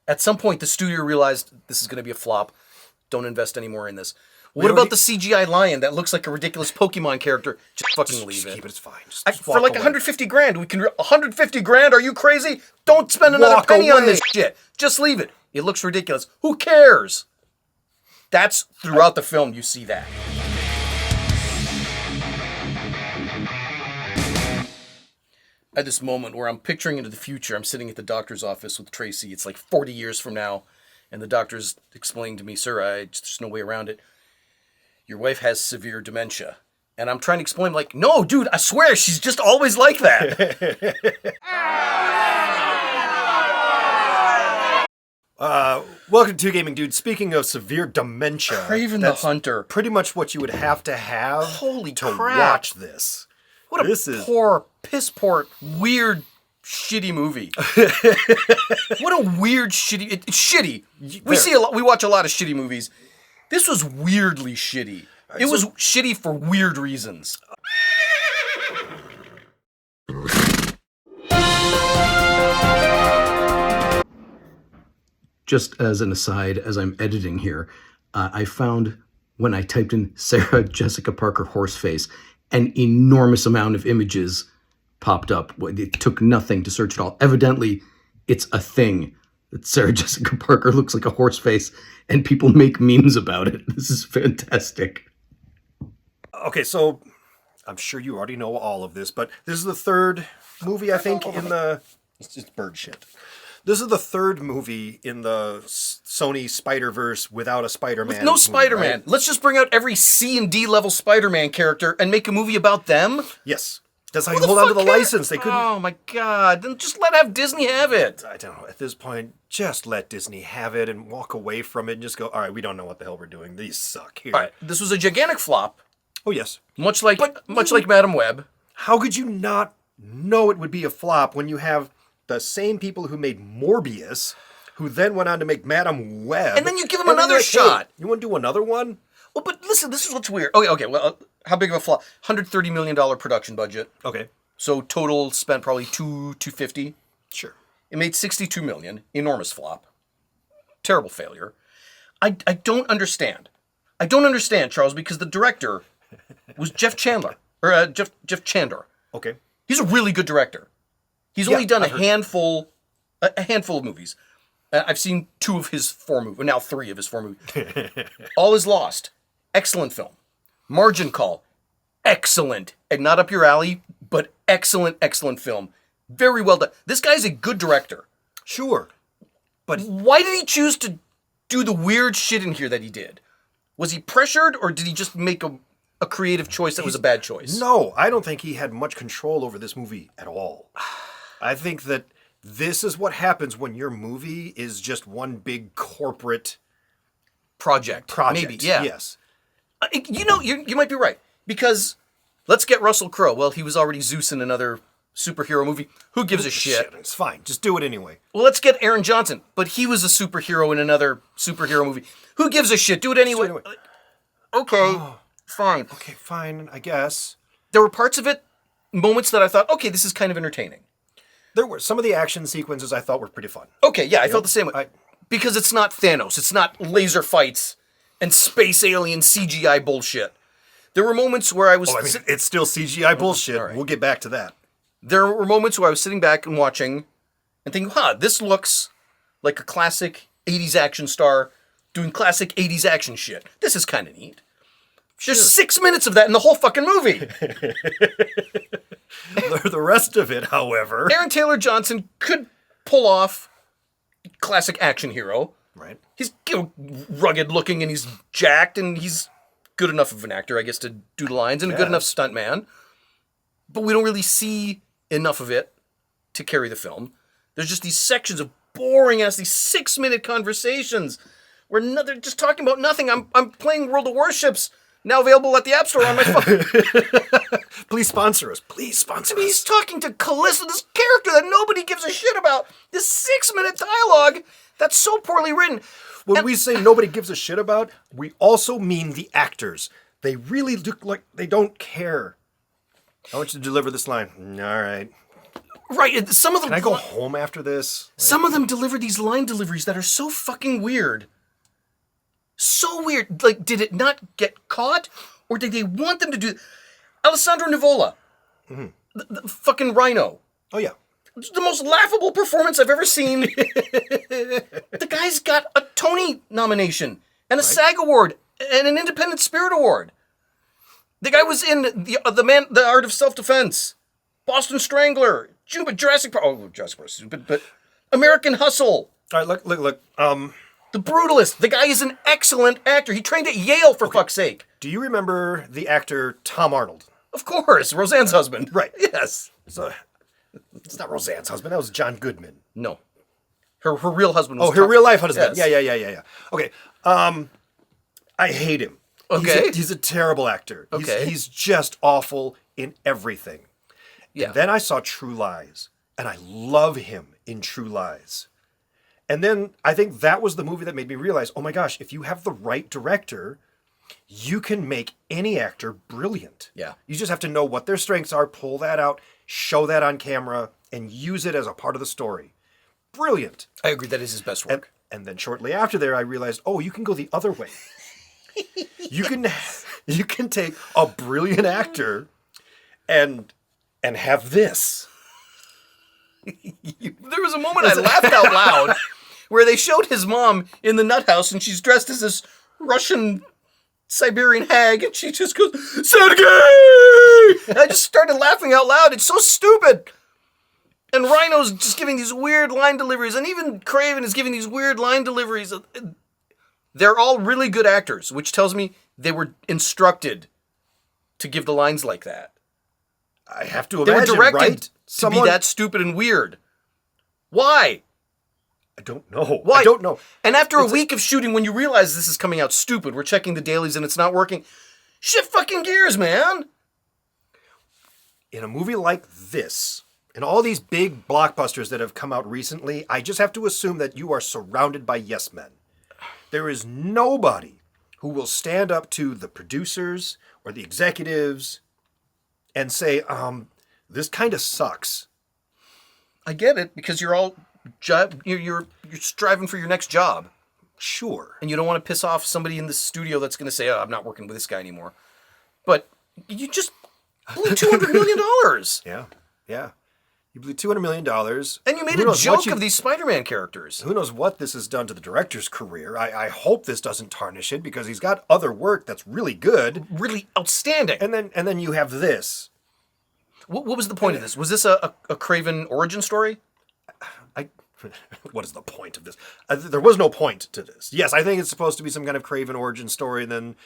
At some point, the studio realized this is going to be a flop. Don't invest any more in this. What about the CGI lion that looks like a ridiculous Pokemon character? Just fucking leave it. Keep it, it's fine. For like 150 grand, we can... 150 grand? Are you crazy? Don't spend another penny on this shit. Just leave it. It looks ridiculous. Who cares? That's throughout the film, you see that. At this moment where I'm picturing into the future, I'm sitting at the doctor's office with Tracy. It's like 40 years from now. And the doctor's explaining to me, sir, there's no way around it. Your wife has severe dementia. And I'm trying to explain, like, no, dude, I swear, she's just always like that. Welcome to Gaming Dude. Speaking of severe dementia, Kraven the Hunter. Pretty much what you would have to have Holy to crap. watch this. What a piss poor, weird, shitty movie. What a weird, shitty... It's shitty. We watch a lot of shitty movies. This was weirdly shitty. It was shitty for weird reasons. Just as an aside, as I'm editing here, I found when I typed in Sarah Jessica Parker horseface, an enormous amount of images popped up. It took nothing to search at all. Evidently, it's a thing that Sarah Jessica Parker looks like a horseface, and people make memes about it. This is fantastic. Okay, so I'm sure you already know all of this, but this is the third movie, I think, in the... It's just bird shit. This is the third movie in the Sony Spiderverse without a Spider-Man. With no Spider-Man. Right? Let's just bring out every C and D level Spider-Man character and make a movie about them? Yes. That's how you hold on to the license. They couldn't... Oh my god. Then just have Disney have it. I don't know. At this point, just let Disney have it and walk away from it and just go, all right, we don't know what the hell we're doing. These suck here. All right. This was a gigantic flop. Oh, yes. Much like Madam Web. How could you not know it would be a flop when you have the same people who made Morbius, who then went on to make Madam Web. And then you give them another shot. Hey, you want to do another one? Well, but listen, this is what's weird. Okay, well, how big of a flop? $130 million production budget. Okay. So total spent probably $250. Sure. It made $62 million. Enormous flop. Terrible failure. I don't understand. I don't understand, Charles, because the director was Jeff Chandler. Jeff Chandler. Okay. He's a really good director. He's only done a handful of movies. I've seen 2 of his 4 movies, now 3 of his 4 movies. All Is Lost, excellent film. Margin Call, excellent. And not up your alley, but excellent, excellent film. Very well done. This guy's a good director. Sure. But why did he choose to do the weird shit in here that he did? Was he pressured, or did he just make a creative choice that was a bad choice? No, I don't think he had much control over this movie at all. I think that this is what happens when your movie is just one big corporate project. Maybe, yeah. Yes. You might be right. Because let's get Russell Crowe. Well, he was already Zeus in another superhero movie. Who gives a shit? It's fine. Just do it anyway. Well, let's get Aaron Johnson. But he was a superhero in another superhero movie. Who gives a shit? Do it anyway. Okay, fine. Okay, fine, I guess. There were parts of it, moments that I thought, okay, this is kind of entertaining. There were some of the action sequences I thought were pretty fun. Okay, yeah, I felt the same way. Because it's not Thanos. It's not laser fights and space alien CGI bullshit. There were moments where I was... it's still CGI bullshit. Right. We'll get back to that. There were moments where I was sitting back and watching and thinking, this looks like a classic 80s action star doing classic 80s action shit. This is kind of neat. There's 6 minutes of that in the whole fucking movie. The rest of it, however... Aaron Taylor Johnson could pull off classic action hero. Right. He's rugged looking and he's jacked and he's good enough of an actor, I guess, to do the lines and a good enough stuntman. But we don't really see enough of it to carry the film. There's just these sections of boring ass, these 6-minute conversations where they're just talking about nothing. I'm playing World of Warships. Now available at the App Store on my phone. Please sponsor us. Please sponsor us. He's talking to Callisto, this character that nobody gives a shit about. This 6-minute dialogue that's so poorly written. When we say nobody gives a shit about, we also mean the actors. They really look like they don't care. I want you to deliver this line. All right. Right. And some of them. Can I go home after this? Some of them deliver these line deliveries that are so fucking weird. So weird. Like, did it not get caught, or did they want them to do? Alessandro Nivola, the fucking Rhino. Oh yeah. It's the most laughable performance I've ever seen. The guy's got a Tony nomination and a SAG award and an Independent Spirit Award. The guy was in the Art of Self-Defense, Boston Strangler, Jurassic Park. Oh, Jurassic Park, stupid, but American Hustle. All right, look. The Brutalist. The guy is an excellent actor. He trained at Yale, for fuck's sake. Do you remember the actor Tom Arnold? Of course, Roseanne's husband. Right. Yes. So, it's not Roseanne's husband. That was John Goodman. No. Her real husband was her real life husband. Yes. Yeah. Okay. I hate him. Okay. He's a terrible actor. Okay. He's just awful in everything. Yeah. And then I saw True Lies, and I love him in True Lies. And then I think that was the movie that made me realize, oh my gosh, if you have the right director, you can make any actor brilliant. Yeah. You just have to know what their strengths are, pull that out, show that on camera, and use it as a part of the story. Brilliant. I agree, that is his best work. And then shortly after there, I realized, oh, you can go the other way. You can take a brilliant actor and have this. There was a moment I laughed out loud where they showed his mom in the nut house and she's dressed as this Russian Siberian hag and she just goes, Sergey! And I just started laughing out loud. It's so stupid. And Rhino's just giving these weird line deliveries, and even Kraven is giving these weird line deliveries. They're all really good actors, which tells me they were instructed to give the lines like that. I have to They imagine, were directed right? to be that stupid and weird. Why? I don't know. Why? I don't know. And after a week of shooting, when you realize this is coming out stupid, we're checking the dailies and it's not working. Shift fucking gears, man. In a movie like this, and all these big blockbusters that have come out recently, I just have to assume that you are surrounded by yes men. There is nobody who will stand up to the producers or the executives and say, this kind of sucks. I get it, because you're all you're striving for your next job, Sure. and you don't want to piss off somebody in the studio that's going to say, "Oh, I'm not working with this guy anymore." But you just blew $200 million, Yeah. You blew $200 million. and you made Who a knows joke what you- of these Spider-Man characters. Who knows what this has done to the director's career. I hope this doesn't tarnish it, because he's got other work that's really good. Really outstanding. And then you have this. What was the point of this? Was this a Kraven origin story? What is the point of this? There was no point to this. Yes, I think it's supposed to be some kind of Kraven origin story, and then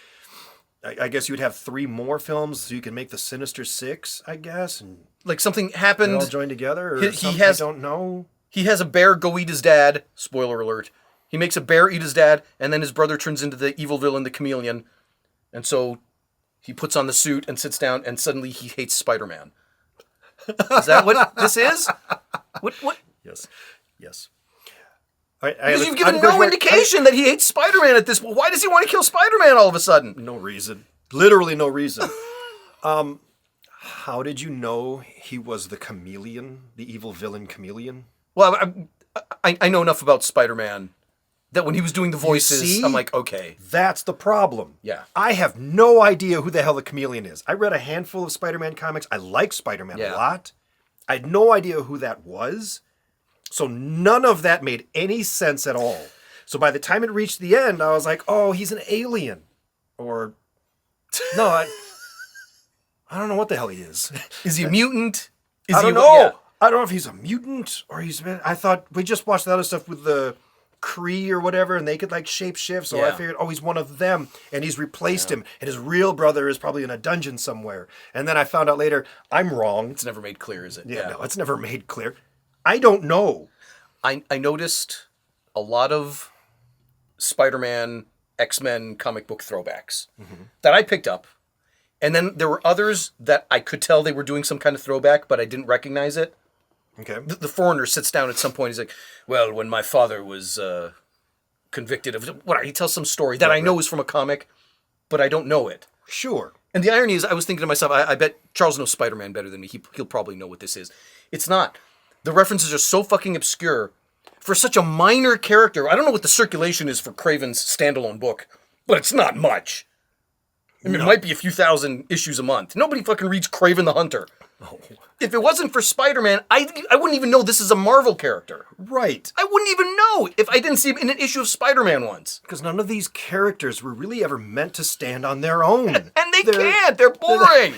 I guess you'd have 3 more films so you can make the Sinister Six, I guess, and Like something they happened. all join together, or He something, has- I don't know. He has a bear go eat his dad. Spoiler alert. He makes a bear eat his dad, and then his brother turns into the evil villain, the Chameleon. And so he puts on the suit and sits down, and suddenly he hates Spider-Man. Is that what this is? What? Yes. All right, Because you've given no indication that he hates Spider-Man at this point. Why does he want to kill Spider-Man all of a sudden? No reason. Literally no reason. How did you know he was the chameleon, the evil villain chameleon? Well, I know enough about Spider-Man that when he was doing the voices, see? I'm like, okay. That's the problem. Yeah. I have no idea who the hell the chameleon is. I read a handful of Spider-Man comics. I like Spider-Man Yeah. a lot. I had no idea who that was. So none of that made any sense at all. So by the time it reached the end, I was like, oh, he's an alien. Or, no, I don't know what the hell he is. Is he a mutant? Is I he don't know. Yeah. I don't know if he's a mutant or I thought we just watched the other stuff with the Kree or whatever, and they could like shape shift. So I Yeah. figured, oh, he's one of them, and he's replaced him, and his real brother is probably in a dungeon somewhere. And then I found out later, I'm wrong. It's never made clear, is it? Yeah, no, it's never made clear. I don't know. I noticed a lot of Spider-Man, X-Men comic book throwbacks that I picked up. And then there were others that I could tell they were doing some kind of throwback, but I didn't recognize it. Okay. The foreigner sits down at some point. He's like, well, when my father was convicted of... What? He tells some story that I know is from a comic, but I don't know it. Sure. And the irony is, I was thinking to myself, I bet Charles knows Spider-Man better than me. He'll probably know what this is. It's not. The references are so fucking obscure. For such a minor character, I don't know what the circulation is for Kraven's standalone book, but it's not much. I mean, it might be a few thousand issues a month. Nobody fucking reads Kraven the Hunter. Oh. If it wasn't for Spider-Man, I wouldn't even know this is a Marvel character. Right. I wouldn't even know if I didn't see him in an issue of Spider-Man once. Because none of these characters were really ever meant to stand on their own. And they can't. They're boring.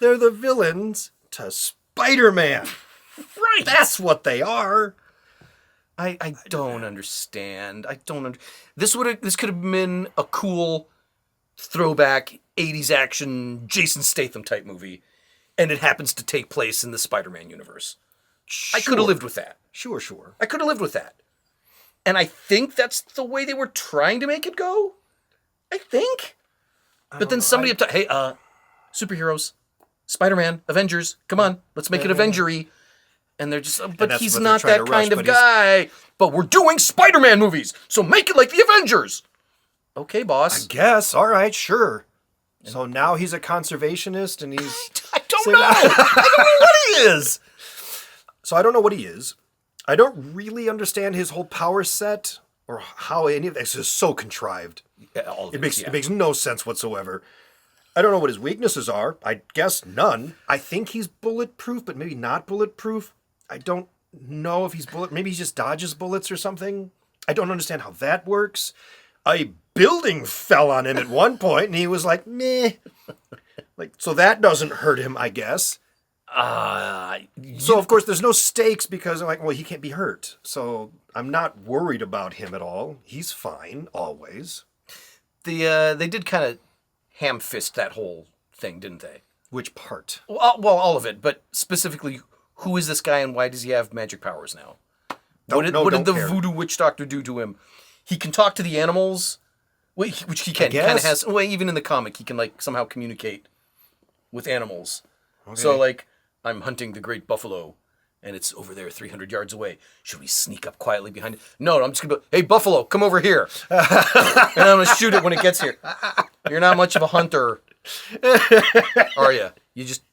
They're the villains to Spider-Man. Right. That's what they are. I don't understand. This could have been a cool throwback 80s action Jason Statham type movie, and it happens to take place in the Spider-Man universe. Sure. I could have lived with that. Sure. I could have lived with that. And I think that's the way they were trying to make it go. I think. But then somebody up to, hey, superheroes, Spider-Man, Avengers, come on, let's make it Avenger-y. And they're just, but that's he's what not they're that trying kind to of rush, guy. But we're doing Spider-Man movies, so make it like the Avengers. Okay, boss. I guess. All right, sure. So now he's a conservationist and he's... I don't know. I don't know what he is. So I don't know what he is. I don't really understand his whole power set or how any of this is so contrived. Yeah, all of It makes no sense whatsoever. I don't know what his weaknesses are. I guess none. I think he's bulletproof, but maybe not bulletproof. I don't know if he's maybe he just dodges bullets or something. I don't understand how that works. A building fell on him at one point, and he was like, meh. So that doesn't hurt him, I guess. So, of course, there's no stakes because I'm like, well, he can't be hurt. So I'm not worried about him at all. He's fine, always. They did kind of ham-fist that whole thing, didn't they? Which part? Well, all of it, but specifically, who is this guy and why does he have magic powers now? What did the voodoo witch doctor do to him? He can talk to the animals, which he can. He kind of has. Well, even in the comic, he can somehow communicate with animals. Okay. So I'm hunting the great buffalo, and it's over there 300 yards away. Should we sneak up quietly behind it? No, I'm just gonna be, hey, buffalo, come over here. And I'm gonna shoot it when it gets here. You're not much of a hunter, are you? You just...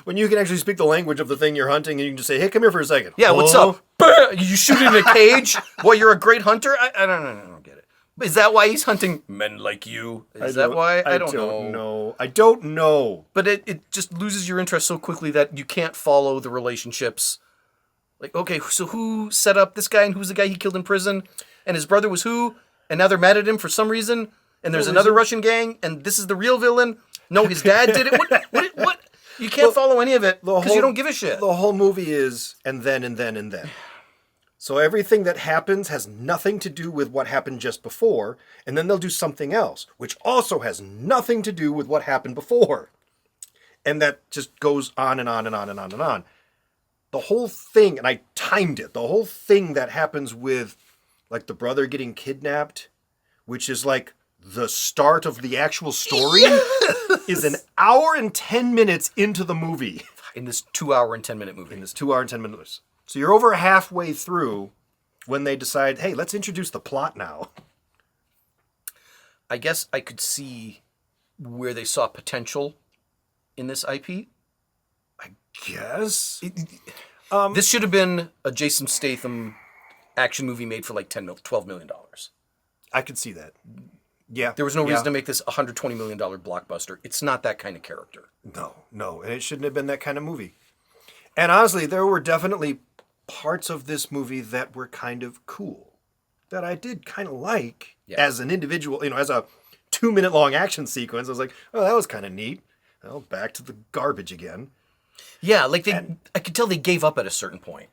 When you can actually speak the language of the thing you're hunting, and you can just say, hey, come here for a second. Yeah, what's up? You shoot it in a cage? Well, you're a great hunter? I don't get it. Is that why he's hunting men like you? Is that why? I don't know. I don't know. But it just loses your interest so quickly that you can't follow the relationships. Okay, so who set up this guy and who's the guy he killed in prison? And his brother was who? And now they're mad at him for some reason? And there's another Russian gang? And this is the real villain? No, his dad did it? What? You can't follow any of it because you don't give a shit. The whole movie is and then and then and then. So everything that happens has nothing to do with what happened just before, and then they'll do something else, which also has nothing to do with what happened before. And that just goes on and on and on and on and on. The whole thing, and I timed it, the whole thing that happens with the brother getting kidnapped, which is the start of the actual story, is an hour and 10 minutes into the movie. In this 2 hour and 10 minute movie. In this 2 hour and 10 minutes. So you're over halfway through when they decide, hey, let's introduce the plot now. I guess I could see where they saw potential in this IP. I guess. This should have been a Jason Statham action movie made for $12 million. I could see that. Yeah. There was no reason to make this a $120 million blockbuster. It's not that kind of character. No. And it shouldn't have been that kind of movie. And honestly, there were definitely parts of this movie that were kind of cool. That I did kind of like as an individual, as a 2-minute long action sequence. I was like, oh, that was kind of neat. Well, back to the garbage again. Yeah, I could tell they gave up at a certain point.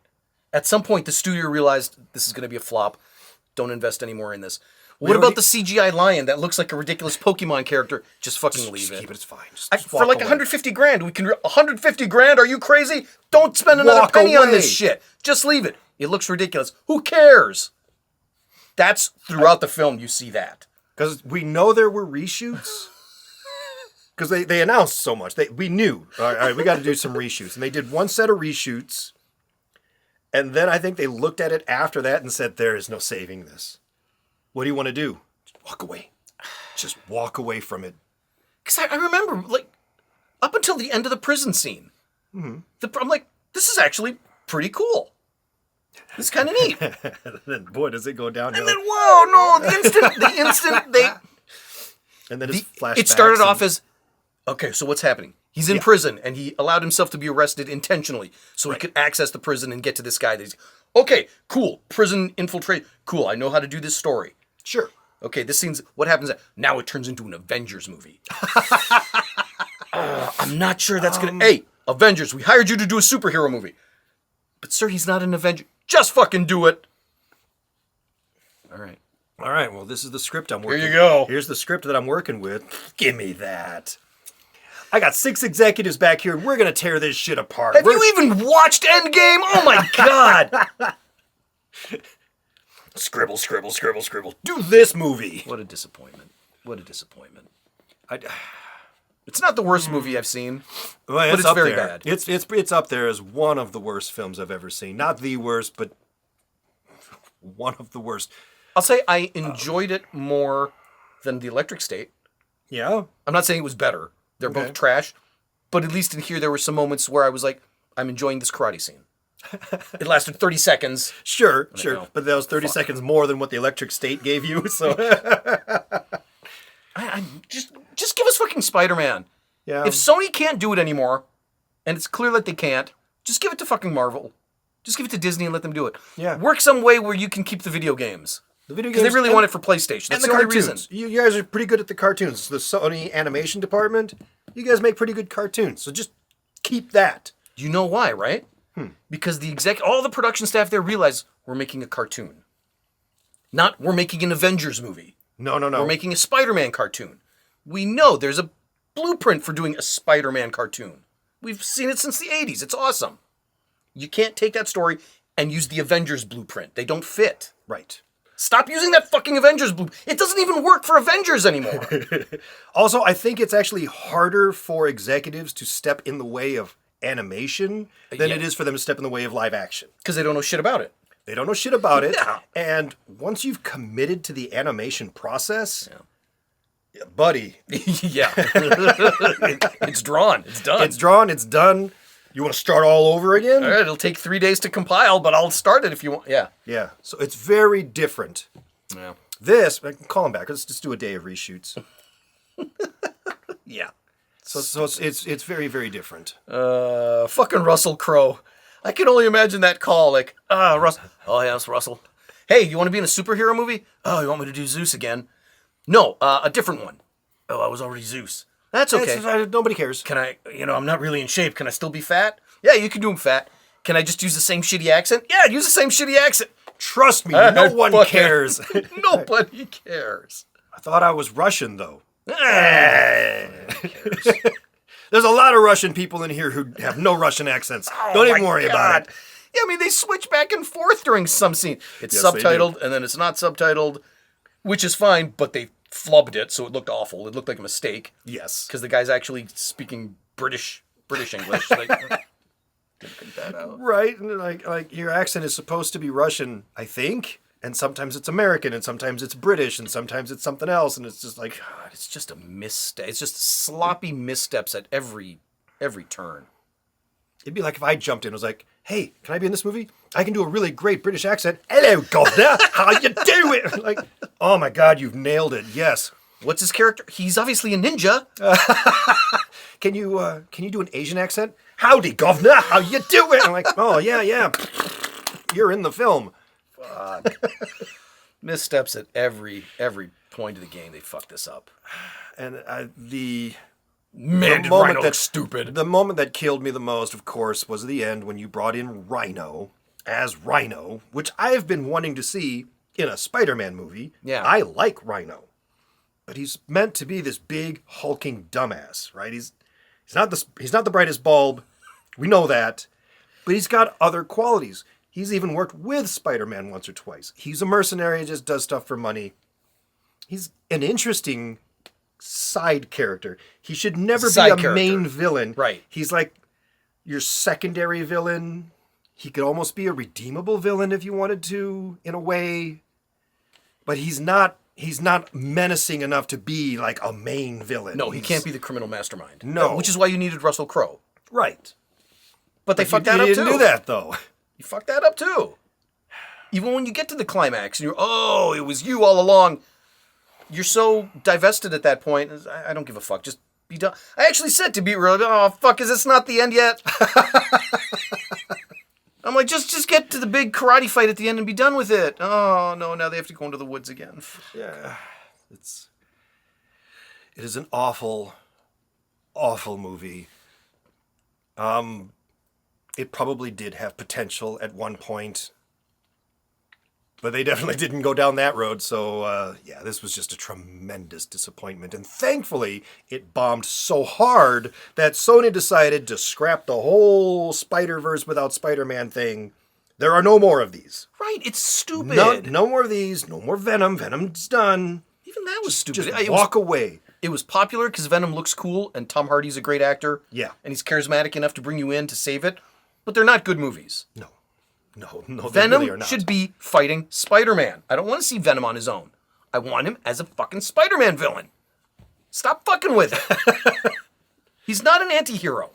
At some point, the studio realized this is going to be a flop. Don't invest any more in this. What about the CGI lion that looks like a ridiculous Pokemon character? Just fucking leave it. Keep it. It's fine. For $150,000, we can. $150,000? Are you crazy? Don't spend another penny on this shit. Just leave it. It looks ridiculous. Who cares? That's throughout the film. You see that because we know there were reshoots. Because they announced so much. We knew. All right, we got to do some reshoots, and they did one set of reshoots, and then I think they looked at it after that and said, "There is no saving this." What do you want to do? Just walk away. Just walk away from it. Because I remember, up until the end of the prison scene, I'm like, this is actually pretty cool. It's kind of neat. And then, boy, does it go downhill. And then, whoa, no, the instant they... And then it's flashbacks. It started off as, okay, so what's happening? He's in prison, and he allowed himself to be arrested intentionally so he could access the prison and get to this guy. Okay, cool. Prison infiltrate. Cool, I know how to do this story. Sure. Okay, this scene's... What happens? Now it turns into an Avengers movie. I'm not sure that's going to... Hey, Avengers, we hired you to do a superhero movie. But, sir, he's not an Avenger. Just fucking do it. All right, well, this is the script I'm working with. Here you go. Here's the script that I'm working with. Give me that. I got 6 executives back here, and we're going to tear this shit apart. Have you even watched Endgame? Oh, my God. Scribble, scribble, scribble, scribble. Do this movie. What a disappointment. It's not the worst movie I've seen, Well, but it's up very there. bad. It's up there as one of the worst films I've ever seen. Not the worst, but one of the worst. I'll say I enjoyed it more than The Electric State. Yeah? I'm not saying it was better. They're Okay. both trash. But at least in here, there were some moments where I was like, I'm enjoying this karate scene. It lasted 30 seconds. Sure. know. But that was 30 seconds more than what the Electric State gave you, so... I just give us fucking Spider-Man. Yeah. If Sony can't do it anymore, and it's clear that they can't, just give it to fucking Marvel. Just give it to Disney and let them do it. Yeah. Work some way where you can keep the video games. The video Because games... they really want it for PlayStation. And That's the the only cartoons. reason. You guys are pretty good at the cartoons. The Sony animation department, you guys make pretty good cartoons. So just keep that. You know why, right? Because all the production staff there realize we're making a cartoon. Not we're making an Avengers movie. No. We're making a Spider-Man cartoon. We know there's a blueprint for doing a Spider-Man cartoon. We've seen it since the 80s. It's awesome. You can't take that story and use the Avengers blueprint. They don't fit. Right. Stop using that fucking Avengers blueprint. It doesn't even work for Avengers anymore. Also, I think it's actually harder for executives to step in the way of animation than Yeah. it is for them to step in the way of live action. Because they don't know shit about it. They don't know shit about it. Yeah. And once you've committed to the animation process, yeah, buddy, Yeah. It's drawn. It's done. it's drawn, it's done. You want to start all over again? All right, it'll take 3 days to compile, but I'll start it if you want. Yeah. Yeah. So it's very different. Yeah. This, I can call them back. Let's just do a day of reshoots. Yeah. So it's very, very different. Fucking Russell Crowe. I can only imagine that call, like, Russell. Oh, yes, Russell. Hey, you want to be in a superhero movie? Oh, you want me to do Zeus again? No, a different one. Oh, I was already Zeus. That's okay. Nobody cares. Can I, I'm not really in shape. Can I still be fat? Yeah, you can do him fat. Can I just use the same shitty accent? Yeah, use the same shitty accent. Trust me, no one Fuck it. cares. Nobody cares. I thought I was Russian, though. Who cares? There's a lot of Russian people in here who have no Russian accents. Don't even worry about it. Yeah, I mean, they switch back and forth during some scene. It's Yes, they do. subtitled, and then it's not subtitled, which is fine, but they flubbed it, so it looked awful. It looked like a mistake. Yes. Because the guy's actually speaking British English. Like, couldn't cut that out. Right? And like your accent is supposed to be Russian, I think. And sometimes it's American, and sometimes it's British, and sometimes it's something else, and it's just like... God, it's just a misstep. It's just sloppy missteps at every turn. It'd be like if I jumped in and was like, hey, can I be in this movie? I can do a really great British accent. Hello, governor. How you doing? Like, oh my God, you've nailed it. Yes. What's his character? He's obviously a ninja. Can you do an Asian accent? Howdy, governor. How you doing? I'm like, oh, yeah. You're in the film. Missteps at every point of the game. They fucked this up. And the Man, The did moment Rhino that- look stupid. The moment that killed me the most, of course, was the end when you brought in Rhino as Rhino, which I've been wanting to see in a Spider-Man movie. Yeah. I like Rhino. But he's meant to be this big, hulking dumbass, right? He's not the brightest bulb. We know that. But he's got other qualities. He's even worked with Spider-Man once or twice. He's a mercenary and just does stuff for money. He's an interesting side character. He should never be Side a character. main villain. Right. He's like your secondary villain. He could almost be a redeemable villain if you wanted to, in a way. But he's not menacing enough to be like a main villain. No, he can't be the criminal mastermind. No. Which is why you needed Russell Crowe. Right. But they fucked that He up didn't too. do that, though. You fuck that up too. Even when you get to the climax and it was you all along. You're so divested at that point. I don't give a fuck. Just be done. I actually said to be real, oh fuck, is this not the end yet? I'm like, just get to the big karate fight at the end and be done with it. Oh no, now they have to go into the woods again. Yeah. It is an awful, awful movie. It probably did have potential at one point, but they definitely didn't go down that road. So, this was just a tremendous disappointment. And thankfully, it bombed so hard that Sony decided to scrap the whole Spider-Verse without Spider-Man thing. There are no more of these. Right, it's stupid. No more of these. No more Venom. Venom's done. Even that was stupid. Just walk away. It was popular because Venom looks cool and Tom Hardy's a great actor. Yeah. And he's charismatic enough to bring you in to save it. But they're not good movies. No, Venom they really are not. should be fighting Spider-Man. I don't want to see Venom on his own. I want him as a fucking Spider-Man villain. Stop fucking with it. He's not an anti-hero.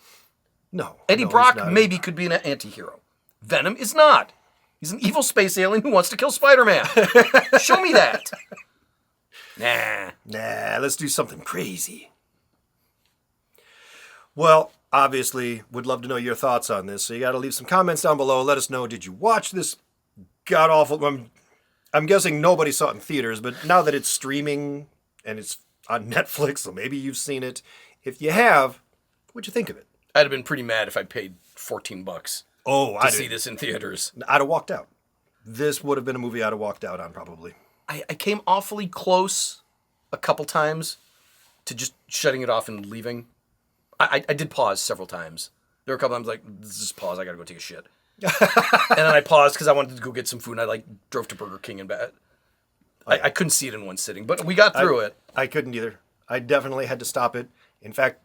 No. Eddie no, Brock he's not. maybe could be an anti-hero. Venom is not. He's an evil space alien who wants to kill Spider-Man. Show me that. Nah, let's do something crazy. Well, obviously, would love to know your thoughts on this. So you got to leave some comments down below. Let us know, did you watch this god-awful... I'm guessing nobody saw it in theaters, but now that it's streaming and it's on Netflix, so maybe you've seen it. If you have, what'd you think of it? I'd have been pretty mad if I paid $14 to see this in theaters. I'd have walked out. This would have been a movie I'd have walked out on, probably. I came awfully close a couple times to just shutting it off and leaving. I did pause several times. There were a couple times like, just pause, I gotta go take a shit. And then I paused because I wanted to go get some food and I drove to Burger King and back. I couldn't see it in one sitting, but we got through it. I couldn't either. I definitely had to stop it. In fact,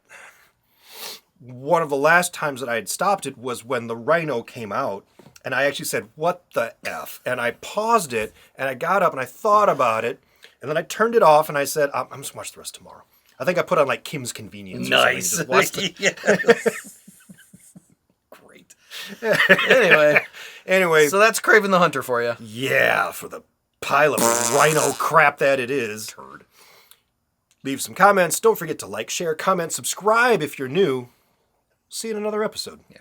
one of the last times that I had stopped it was when the Rhino came out. And I actually said, what the F? And I paused it, and I got up, and I thought about it, and then I turned it off, and I said, I'm just going to watch the rest tomorrow. I think I put on, Kim's Convenience Nice. or something. Yes. Great. Anyway. So that's Kraven the Hunter for you. Yeah, for the pile of Rhino crap that it is. Turd. Leave some comments. Don't forget to like, share, comment, subscribe if you're new. See you in another episode. Yeah.